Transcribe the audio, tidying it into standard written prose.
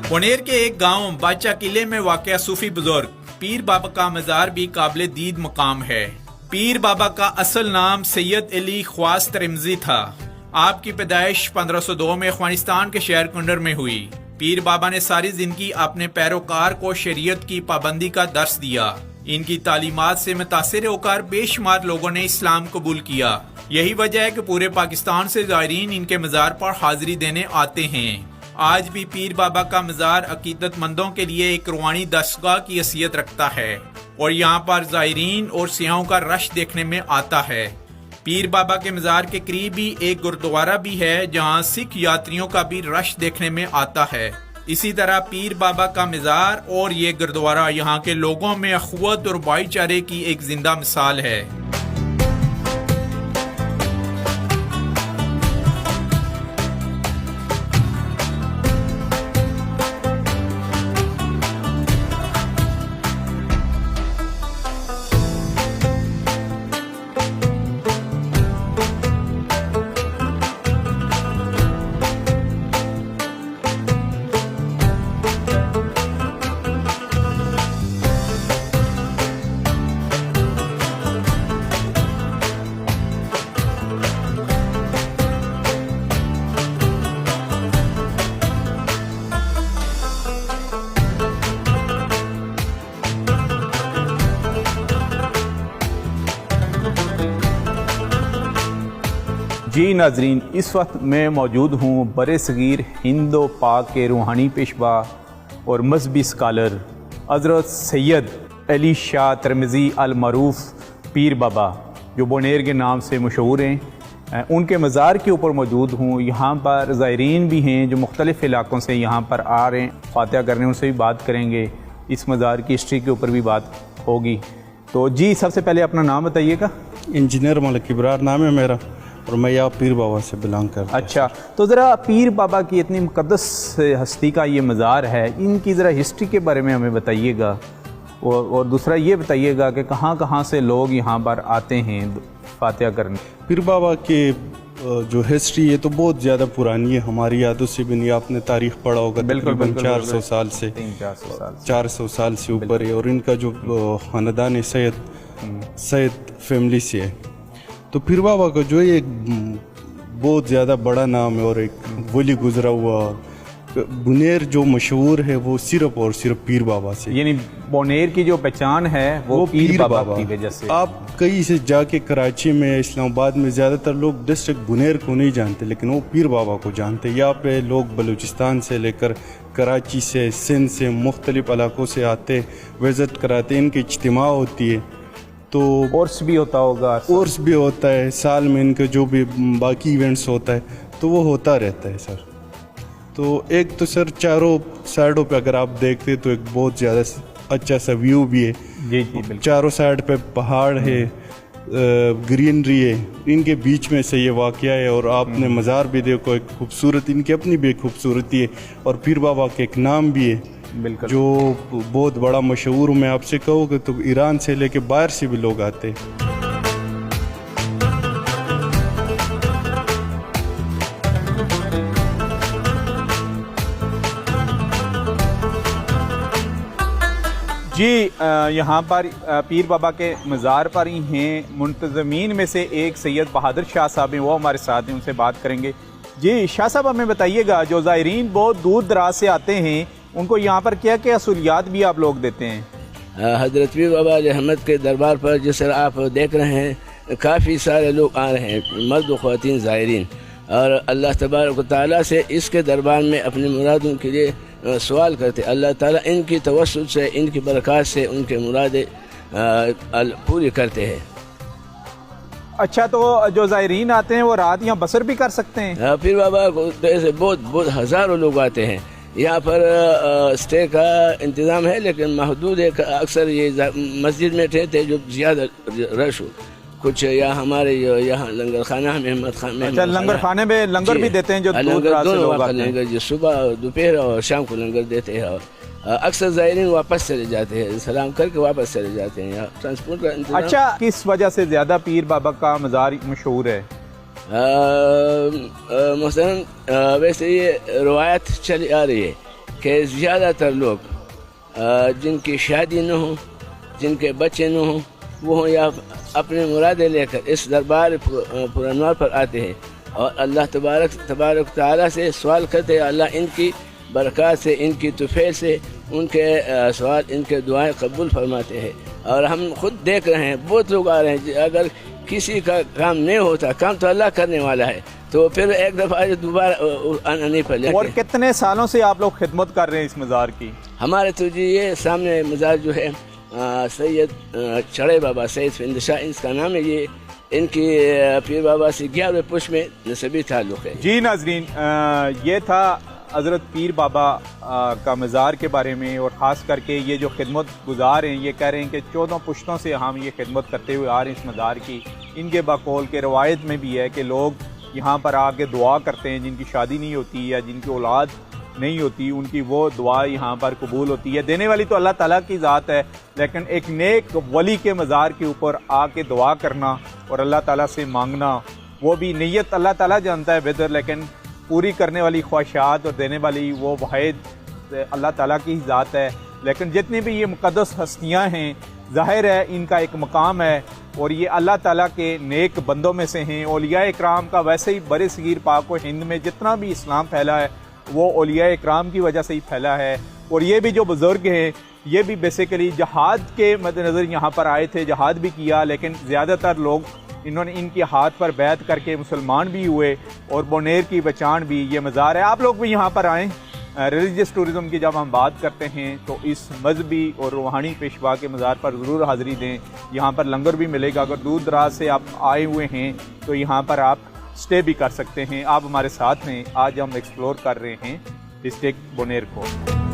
बोनेर के एक गांव बादशाह किले में वाक़या सूफी बुजुर्ग पीर बाबा का मज़ार भी काबिल दीद मकाम है। पीर बाबा का असल नाम सैयद अली ख्वास तिरमिज़ी था। आपकी पैदाइश 1502 में अफगानिस्तान के शहर कुंडर में हुई। पीर बाबा ने सारी जिंदगी अपने पैरोकार को शरीयत की पाबंदी का दर्स दिया। इनकी तालीमात से मुतासिर होकर बेशुमार लोगों ने इस्लाम कबूल किया। यही वजह है कि पूरे पाकिस्तान से ज़ायरीन इनके मज़ार पर हाजिरी देने आते हैं। आज भी पीर बाबा का मज़ार अकीदतमंदों के लिए एक रूहानी दस्तगाह की हैसियत रखता है और यहाँ पर ज़ायरीन और सियाहों का रश देखने में आता है। पीर बाबा के मज़ार के करीब ही एक गुरुद्वारा भी है जहाँ सिख यात्रियों का भी रश देखने में आता है। इसी तरह पीर बाबा का मज़ार और ये गुरुद्वारा यहाँ के लोगों में अखुवत और भाईचारे की एक जिंदा मिसाल है। जी नाजरीन, इस वक्त मैं मौजूद हूँ बरे सगीर हिंदो पाक के रूहानी पेशवा और मजहबी स्कॉलर हज़रत सैयद अली शाह तिरमिज़ी अल मरूफ पीर बाबा जो बोनेर के नाम से मशहूर हैं, उनके मज़ार के ऊपर मौजूद हूँ। यहाँ पर ज़ायरीन भी हैं जो मुख्तलिफ़ इलाक़ों से यहाँ पर आ रहे हैं, फातिहा करने उनसे भी बात करेंगे, इस मज़ार की हिस्ट्री के ऊपर भी बात होगी। तो जी सबसे पहले अपना नाम बताइएगा। इंजीनियर मलिक इब्रार नाम है मेरा और मैं यहाँ पीर बाबा से बिलोंग करता हूँ। अच्छा, तो ज़रा पीर बाबा की इतनी मुक़द्दस हस्ती का ये मज़ार है, इनकी ज़रा हिस्ट्री के बारे में हमें बताइएगा और दूसरा ये बताइएगा कि कहाँ कहाँ से लोग यहाँ पर आते हैं फातिहा करने। पीर बाबा के जो हिस्ट्री है तो बहुत ज़्यादा पुरानी है, हमारी यादों से भी नहीं। आपने तारीख़ पढ़ा होगा, तकरीबन 400 साल से 400 साल से ऊपर है। और इनका जो ख़ानदान सैयद फैमिली से है। तो पीर बाबा का जो है एक बहुत ज़्यादा बड़ा नाम है और एक वली गुजरा हुआ बोनेर जो मशहूर है वो सिर्फ और सिर्फ पीर बाबा से। यानी बोनेर की जो पहचान है वो पीर बाबा की वजह से। आप कहीं से जाके कराची में, इस्लामाबाद में ज़्यादातर लोग डिस्ट्रिक्ट बोनेर को नहीं जानते, लेकिन वो पीर बाबा को जानते। यहाँ पे लोग बलूचिस्तान से लेकर कराची से, सिंध से, मुख्तलिफ इलाकों से आते, विज़िट कराते, इनकी इज्तिमा होती है। तो उर्स भी होता होगा, उर्स भी होता है, साल में इनके जो भी बाकी इवेंट्स होता है तो वो होता रहता है सर। तो एक तो सर चारों साइडों पे अगर आप देखते तो एक बहुत ज़्यादा अच्छा सा व्यू भी है। जी जी, चारों साइड पे पहाड़ है, ग्रीनरी है, इनके बीच में से ये वाक़या है। और आपने मज़ार भी देखो, एक खूबसूरत, इनकी अपनी भी एक खूबसूरती है और पीर बाबा के एक नाम भी है जो बहुत बड़ा मशहूर। मैं आपसे कहूँगा तो ईरान से लेके बाहर से भी लोग आते। जी यहाँ पर पीर बाबा के मज़ार पर ही हैं मुंतज़मीन में से एक सैयद बहादुर शाह साहब हैं, वो हमारे साथ हैं, उनसे बात करेंगे। जी शाह साहब, हमें बताइएगा जो ज़ायरीन बहुत दूर दराज से आते हैं उनको यहाँ पर क्या क्या सहूलियात भी आप लोग देते हैं? हज़रत पीर बाबा अहमद के दरबार पर जिस तरह आप देख रहे हैं काफ़ी सारे लोग आ रहे हैं, मर्द व ख़वातीन ज़ायरीन, और अल्लाह तबारक व तआला से इसके दरबार में अपनी मुरादों के लिए सवाल करते। अल्लाह ताला इनकी तवस्सुल से, इनकी बरक़ात से उनके मुरादें पूरी करते हैं। अच्छा, तो जो ज़ायरीन आते हैं वो रात यहाँ बसर भी कर सकते हैं? पीर बाबा को तो ऐसे बहुत हज़ारों लोग आते हैं। यहाँ पर स्टे का इंतज़ाम है लेकिन महदूद है। अक्सर ये मस्जिद में ठहरते जो ज़्यादा रश हो। कुछ या हमारे यहाँ लंगर खाना में अच्छा, लंगर खाने में लंगर भी देते हैं जो लंगर जो सुबह दोपहर और शाम को लंगर देते हैं। अक्सर ज़ायरीन वापस चले जाते हैं, सलाम करके वापस चले जाते हैं। यहाँ ट्रांसपोर्ट का इंतजाम। अच्छा, किस वजह से ज़्यादा पीर बाबा का मज़ार मशहूर है? मसलन वैसे ये रवायत चली आ रही है कि ज़्यादातर लोग जिनकी शादी न हो, जिनके बच्चे न हों, वो या अपने मुरादें लेकर इस दरबार पुरनवार पर आते हैं और अल्लाह तबारक ताला से सवाल करते हैं, अल्लाह इनकी बरक़ात से, इनकी तुफ़ैल से उनके सवाल, इनके दुआएं कबूल फरमाते हैं। और हम खुद देख रहे हैं, बहुत लोग आ रहे हैं, अगर किसी का काम नहीं होता, काम तो अल्लाह करने वाला है, तो फिर एक दफ़ा दोबारा आना नहीं पड़ेगा। और कितने सालों से आप लोग खिदमत कर रहे हैं इस मज़ार की? हमारे तो जी ये सामने मज़ार जो है सैयद चढ़े बाबा सैयद फिंद शाह इसका नाम है। ये इनकी पीर बाबा से 11वें पुष्प में नसबी ताल्लुक़ है। जी नाज़रीन, ये था हज़रत पीर बाबा का मज़ार के बारे में, और ख़ास करके ये जो खिदमत गुजार हैं ये कह रहे हैं कि 14 पुश्तों से हम ये खिदमत करते हुए आ रहे हैं इस मज़ार की। इनके बकौल के रवायत में भी है कि लोग यहाँ पर आके दुआ करते हैं, जिनकी शादी नहीं होती या जिनकी औलाद नहीं होती, उनकी वो दुआ यहाँ पर कबूल होती है। देने वाली तो अल्लाह ताला की ज़ात है, लेकिन एक नेक वली के मज़ार के ऊपर आके दुआ करना और अल्लाह ताला से मांगना, वो भी नीयत अल्लाह ताला जानता है बेहतर, लेकिन पूरी करने वाली ख्वाहिशात और देने वाली वो वाहिद अल्लाह ताला की ही ज़ात है। लेकिन जितनी भी ये मुक़द्दस हस्तियाँ हैं, ज़ाहिर है इनका एक मकाम है और ये अल्लाह ताला के नेक बंदों में से हैं। औलिया इकराम का वैसे ही बड़े सगीर पाक व हिंद में जितना भी इस्लाम फैला है वो औलिया इकराम की वजह से ही फैला है। और ये भी जो बुज़ुर्ग हैं ये भी बेसिकली जहाद के मद्देनज़र यहाँ पर आए थे, जहाद भी किया, लेकिन ज़्यादातर लोग इन्होंने इनके हाथ पर बैत करके मुसलमान भी हुए और बोनेर की पहचान भी ये मज़ार है। आप लोग भी यहाँ पर आएँ। रिलीजियस टूरिज़म की जब हम बात करते हैं तो इस मजहबी और रूहानी पेशवा के मज़ार पर ज़रूर हाज़िरी दें। यहाँ पर लंगर भी मिलेगा। अगर दूर दराज से आप आए हुए हैं तो यहाँ पर आप स्टे भी कर सकते हैं। आप हमारे साथ हैं। आज हम एक्सप्लोर कर रहे हैं डिस्ट्रिक्ट बोनेर को।